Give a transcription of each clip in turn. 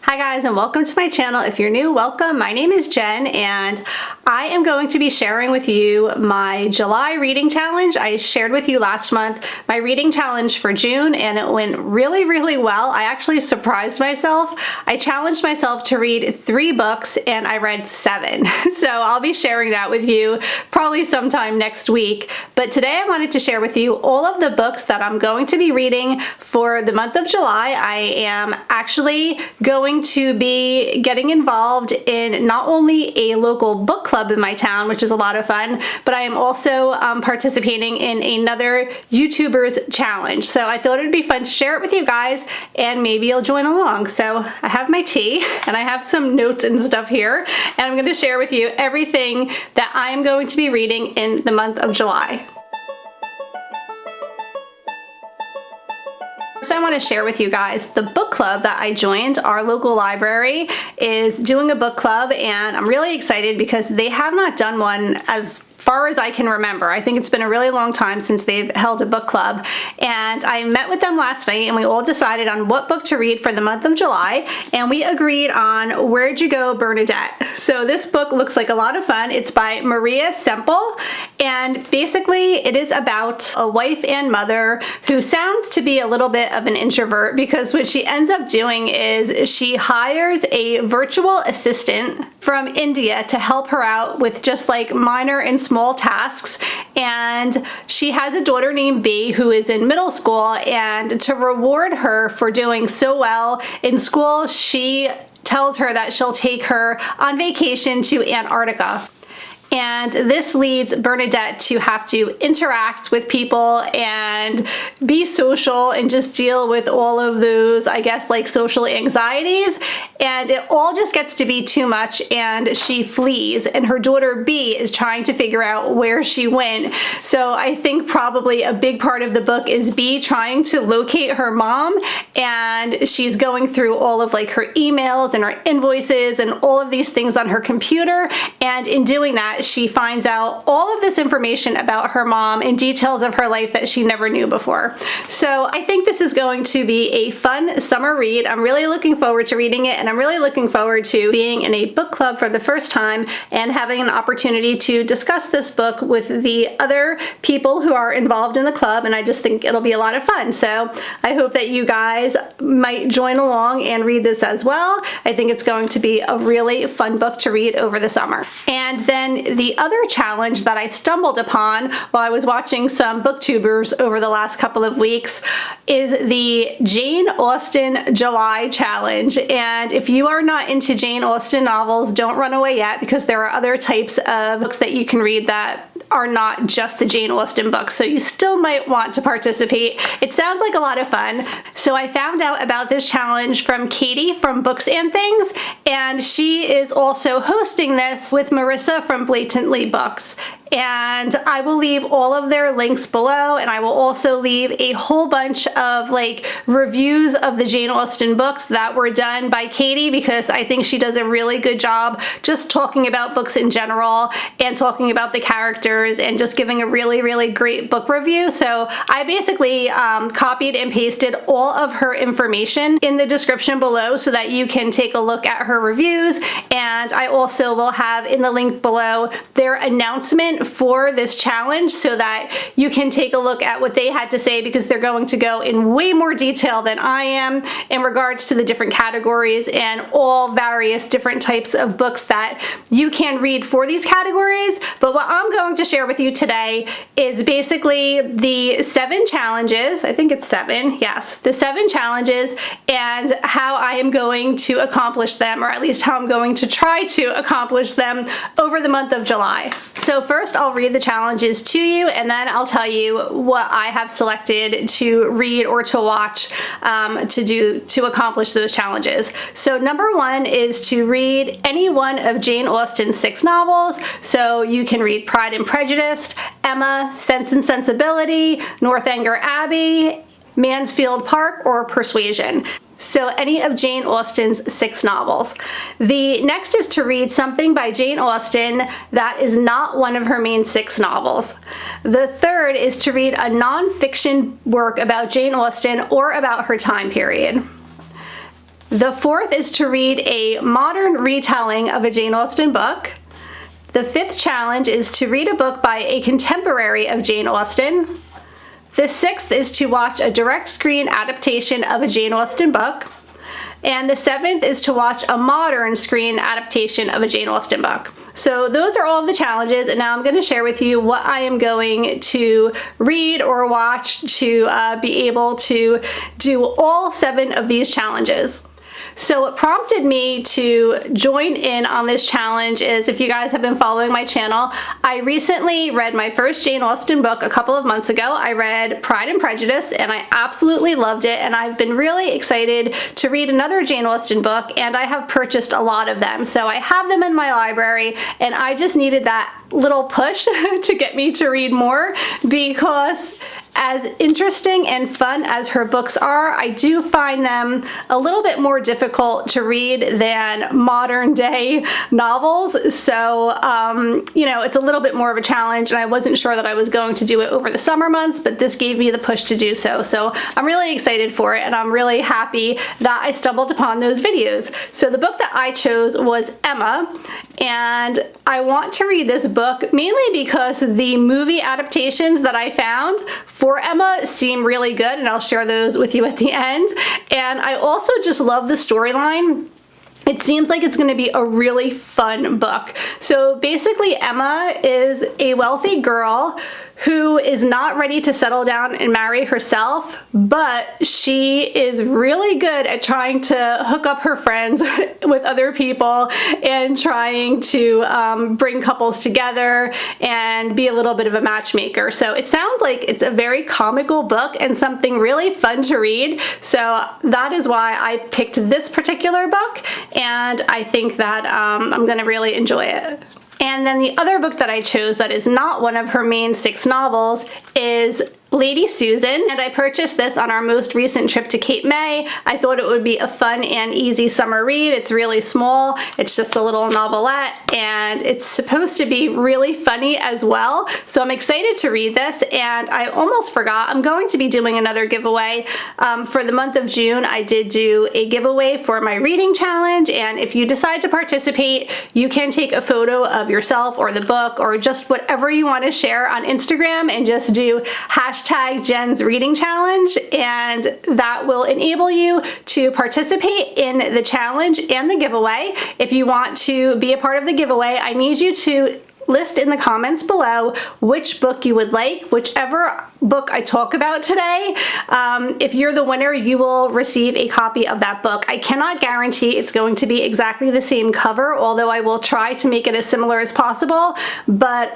Hi guys, and welcome to my channel. If you're new, welcome. My name is Jen and I am going to be sharing with you my July reading challenge. I shared with you last month my reading challenge for June and it went really well. I actually surprised myself. I challenged myself to read 3 books and I read 7. So I'll be sharing that with you probably sometime next week. But today I wanted to share with you all of the books that I'm going to be reading for the month of July. I am actually going to be getting involved in not only a local book club in my town, which is a lot of fun, but I am also participating in another YouTuber's challenge. So I thought it'd be fun to share it with you guys and maybe you'll join along. So I have my tea and I have some notes and stuff here and I'm going to share with you everything that I am going to be reading in the month of July. So I want to share with you guys the book club that I joined. Our local library is doing a book club and I'm really excited because they have not done one as far as I can remember. I think it's been a really long time since they've held a book club, and I met with them last night and we all decided on what book to read for the month of July, and we agreed on Where'd You Go, Bernadette. So this book looks like a lot of fun. It's by Marissa Semple, and basically it is about a wife and mother who sounds to be a little bit of an introvert, because what she ends up doing is she hires a virtual assistant from India to help her out with just like minor and small tasks, and she has a daughter named B who is in middle school, and to reward her for doing so well in school, she tells her that she'll take her on vacation to Antarctica. And this leads Bernadette to have to interact with people and be social and just deal with all of those, I guess, like social anxieties. And it all just gets to be too much and she flees, and her daughter B is trying to figure out where she went. So I think probably a big part of the book is B trying to locate her mom, and she's going through all of like her emails and her invoices and all of these things on her computer, and in doing that she finds out all of this information about her mom and details of her life that she never knew before. So I think this is going to be a fun summer read. I'm really looking forward to reading it, and I'm really looking forward to being in a book club for the first time and having an opportunity to discuss this book with the other people who are involved in the club, and I just think it'll be a lot of fun. So I hope that you guys might join along and read this as well. I think it's going to be a really fun book to read over the summer. And then the other challenge that I stumbled upon while I was watching some booktubers over the last couple of weeks is the Jane Austen July challenge. And if you are not into Jane Austen novels, don't run away yet, because there are other types of books that you can read that are not just the Jane Austen books, so you still might want to participate. It sounds like a lot of fun. So I found out about this challenge from Katie from Books and Things, and she is also hosting this with Marissa from Blatantly books. And I will leave all of their links below, and I will also leave a whole bunch of like reviews of the Jane Austen books that were done by Katie, because I think she does a really good job just talking about books in general and talking about the characters and just giving a really great book review. So I basically copied and pasted all of her information in the description below so that you can take a look at her reviews, and I also will have in the link below their announcement for this challenge so that you can take a look at what they had to say, because they're going to go in way more detail than I am in regards to the different categories and all various different types of books that you can read for these categories. But what I'm going to share with you today is basically the 7 challenges. I think it's 7, yes, the 7 challenges and how I am going to accomplish them, or at least how I'm going to try to accomplish them over the month of July. So first I'll read the challenges to you, and then I'll tell you what I have selected to read or to watch to accomplish those challenges. So number 1 is to read any one of Jane Austen's 6 novels. So you can read Pride and Prejudice, Emma, Sense and Sensibility, Northanger Abbey, Mansfield Park, or Persuasion. So any of Jane Austen's 6 novels. The next is to read something by Jane Austen that is not one of her main 6 novels. The third is to read a non-fiction work about Jane Austen or about her time period. The fourth is to read a modern retelling of a Jane Austen book. The fifth challenge is to read a book by a contemporary of Jane Austen. The sixth is to watch a direct screen adaptation of a Jane Austen book. And the seventh is to watch a modern screen adaptation of a Jane Austen book. So those are all of the challenges, and now I'm going to share with you what I am going to read or watch to be able to do all 7 of these challenges. So what prompted me to join in on this challenge is, if you guys have been following my channel, I recently read my first Jane Austen book a couple of months ago. I read Pride and Prejudice and I absolutely loved it, and I've been really excited to read another Jane Austen book, and I have purchased a lot of them. So I have them in my library, and I just needed that little push to get me to read more, because as interesting and fun as her books are, I do find them a little bit more difficult to read than modern day novels. So, you know, it's a little bit more of a challenge, and I wasn't sure that I was going to do it over the summer months, but this gave me the push to do so. So I'm really excited for it, and I'm really happy that I stumbled upon those videos. So the book that I chose was Emma, and I want to read this book mainly because the movie adaptations that I found for Emma seem really good, and I'll share those with you at the end. And I also just love the storyline. It seems like it's going to be a really fun book. So basically, Emma is a wealthy girl who is not ready to settle down and marry herself, but she is really good at trying to hook up her friends with other people and trying to bring couples together and be a little bit of a matchmaker. So it sounds like it's a very comical book and something really fun to read. So that is why I picked this particular book, and I think that I'm going to really enjoy it. And then the other book that I chose that is not one of her main 6 novels is Lady Susan, and I purchased this on our most recent trip to Cape May. I thought it would be a fun and easy summer read. It's really small. It's just a little novelette, and it's supposed to be really funny as well. So I'm excited to read this, and I almost forgot, I'm going to be doing another giveaway. For the month of June, I did do a giveaway for my reading challenge, and if you decide to participate, you can take a photo of yourself or the book or just whatever you want to share on Instagram and just do hashtag Jen's Reading Challenge, and that will enable you to participate in the challenge and the giveaway. If you want to be a part of the giveaway, I need you to list in the comments below which book you would like, whichever book I talk about today. If you're the winner, you will receive a copy of that book. I cannot guarantee it's going to be exactly the same cover, although I will try to make it as similar as possible. But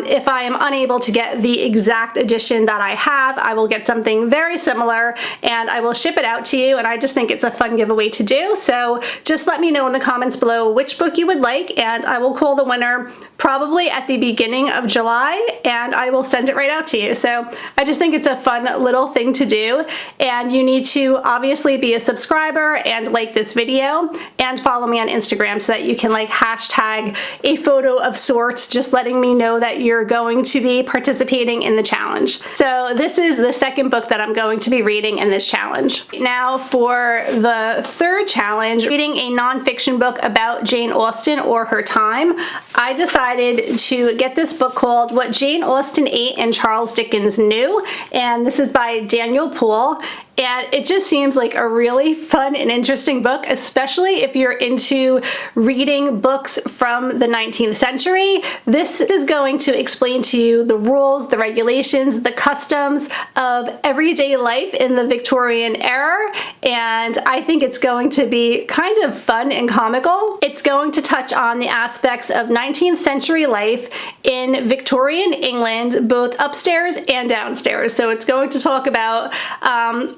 if I am unable to get the exact edition that I have, I will get something very similar and I will ship it out to you. And I just think it's a fun giveaway to do. So just let me know in the comments below which book you would like, and I will call the winner probably at the beginning of July, and I will send it right out to you. So I just think it's a fun little thing to do, and you need to obviously be a subscriber and like this video and follow me on Instagram so that you can like hashtag a photo of sorts, just letting me know that you're going to be participating in the challenge. So this is the second book that I'm going to be reading in this challenge. Now for the third challenge, reading a nonfiction book about Jane Austen or her time, I decided to get this book called What Jane Austen Ate and Charles Dickens Knew, and this is by Daniel Poole. And it just seems like a really fun and interesting book, especially if you're into reading books from the 19th century. This is going to explain to you the rules, the regulations, the customs of everyday life in the Victorian era, and I think it's going to be kind of fun and comical. It's going to touch on the aspects of 19th century life in Victorian England, both upstairs and downstairs. So it's going to talk about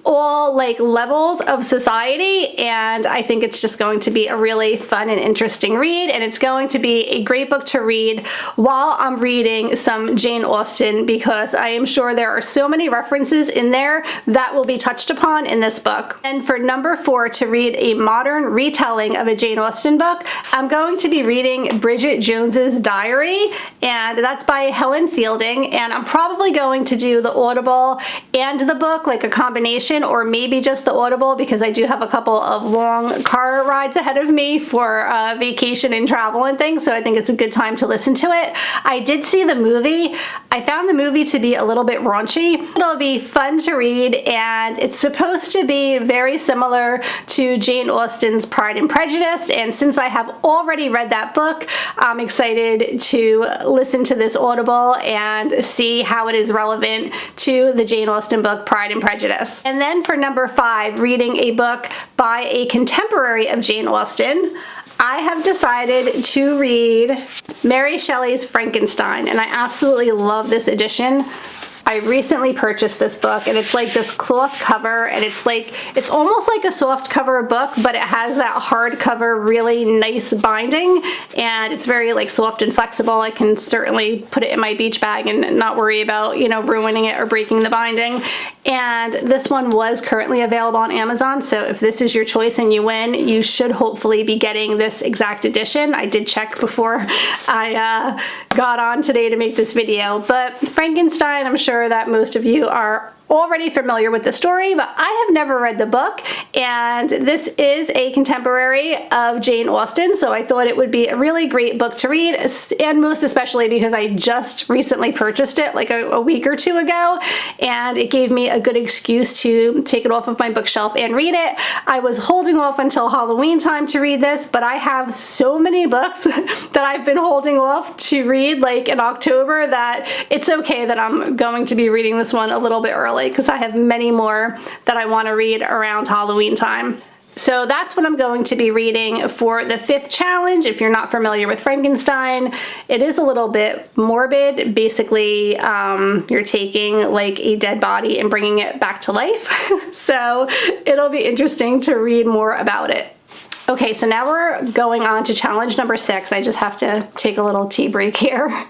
all like levels of society, and I think it's just going to be a really fun and interesting read, and it's going to be a great book to read while I'm reading some Jane Austen, because I am sure there are so many references in there that will be touched upon in this book. And for number 4, to read a modern retelling of a Jane Austen book, I'm going to be reading Bridget Jones's Diary, and and that's by Helen Fielding, and I'm probably going to do the Audible and the book, like a combination, or maybe just the Audible because I do have a couple of long car rides ahead of me for vacation and travel and things, so I think it's a good time to listen to it. I did see the movie. I found the movie to be a little bit raunchy. It'll be fun to read, and it's supposed to be very similar to Jane Austen's Pride and Prejudice, and since I have already read that book, I'm excited to listen to this Audible and see how it is relevant to the Jane Austen book Pride and Prejudice. And then for number 5, reading a book by a contemporary of Jane Austen, I have decided to read Mary Shelley's Frankenstein, and I absolutely love this edition. I recently purchased this book, and it's like this cloth cover, and it's almost like a soft cover book, but it has that hardcover really nice binding, and it's very like soft and flexible. I can certainly put it in my beach bag and not worry about, you know, ruining it or breaking the binding. And this one was currently available on Amazon, so if this is your choice and you win, you should hopefully be getting this exact edition. I did check before I got on today to make this video, but Frankenstein, I'm sure that most of you are already familiar with the story, but I have never read the book, and this is a contemporary of Jane Austen, so I thought it would be a really great book to read, and most especially because I just recently purchased it like a week or two ago, and it gave me a good excuse to take it off of my bookshelf and read it. I was holding off until Halloween time to read this, but I have so many books that I've been holding off to read like in October that it's okay that I'm going to be reading this one a little bit early, because I have many more that I want to read around Halloween time. So that's what I'm going to be reading for the 5th challenge. If you're not familiar with Frankenstein, it is a little bit morbid. Basically, you're taking like a dead body and bringing it back to life. So it'll be interesting to read more about it. Okay, so now we're going on to challenge number 6. I just have to take a little tea break here.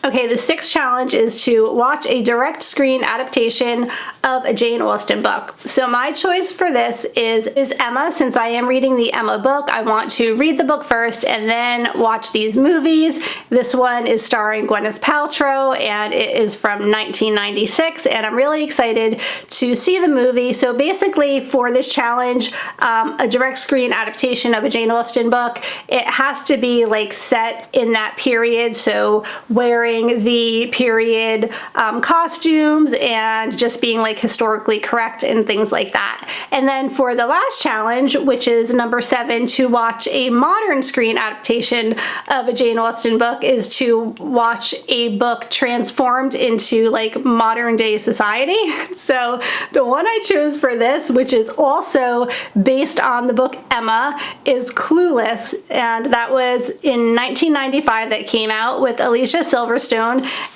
Okay, the 6th challenge is to watch a direct screen adaptation of a Jane Austen book. So my choice for this is Emma. Since I am reading the Emma book, I want to read the book first and then watch these movies. This one is starring Gwyneth Paltrow, and it is from 1996, and I'm really excited to see the movie. So basically for this challenge, a direct screen adaptation of a Jane Austen book, it has to be like set in that period, so wearing the period costumes and just being like historically correct and things like that. And then for the last challenge, which is number 7, to watch a modern screen adaptation of a Jane Austen book, is to watch a book transformed into like modern day society. So the one I chose for this, which is also based on the book Emma, is Clueless, and that was in 1995 that came out with Alicia Silverstone.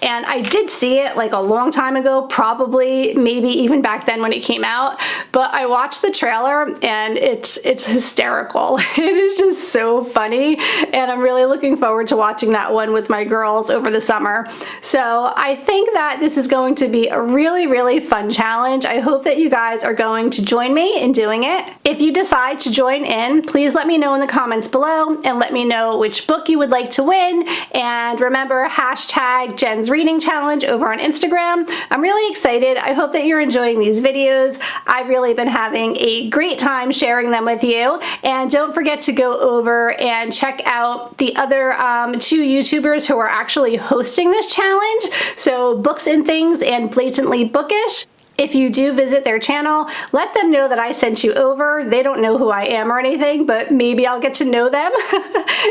And I did see it like a long time ago, probably maybe even back then when it came out, but I watched the trailer and it's hysterical. It is just so funny, and I'm really looking forward to watching that one with my girls over the summer. So I think that this is going to be a really, really fun challenge. I hope that you guys are going to join me in doing it. If you decide to join in, please let me know in the comments below and let me know which book you would like to win, and remember, hashtag Jen's Reading Challenge over on Instagram. I'm really excited. I hope that you're enjoying these videos. I've really been having a great time sharing them with you, and don't forget to go over and check out the other 2 YouTubers who are actually hosting this challenge, so Books and Things and Blatantly Bookish. If you do visit their channel, let them know that I sent you over. They don't know who I am or anything, but maybe I'll get to know them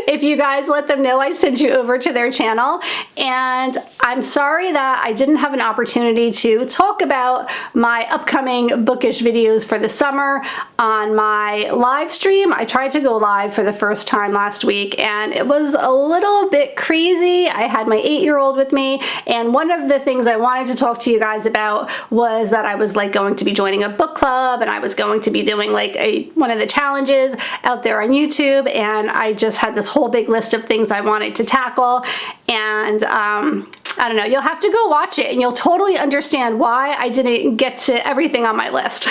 if you guys let them know I sent you over to their channel. And I'm sorry that I didn't have an opportunity to talk about my upcoming bookish videos for the summer on my live stream. I tried to go live for the first time last week, and it was a little bit crazy. I had my 8-year-old with me, and one of the things I wanted to talk to you guys about was that I was like going to be joining a book club, and I was going to be doing like one of the challenges out there on YouTube, and I just had this whole big list of things I wanted to tackle, and I don't know, you'll have to go watch it and you'll totally understand why I didn't get to everything on my list.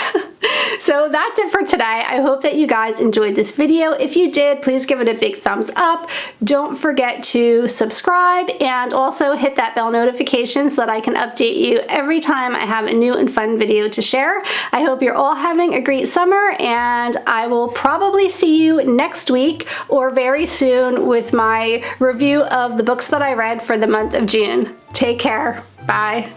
So that's it for today. I hope that you guys enjoyed this video. If you did, please give it a big thumbs up. Don't forget to subscribe and also hit that bell notification so that I can update you every time I have a new and fun video to share. I hope you're all having a great summer, and I will probably see you next week or very soon with my review of the books that I read for the month of June. Take care. Bye.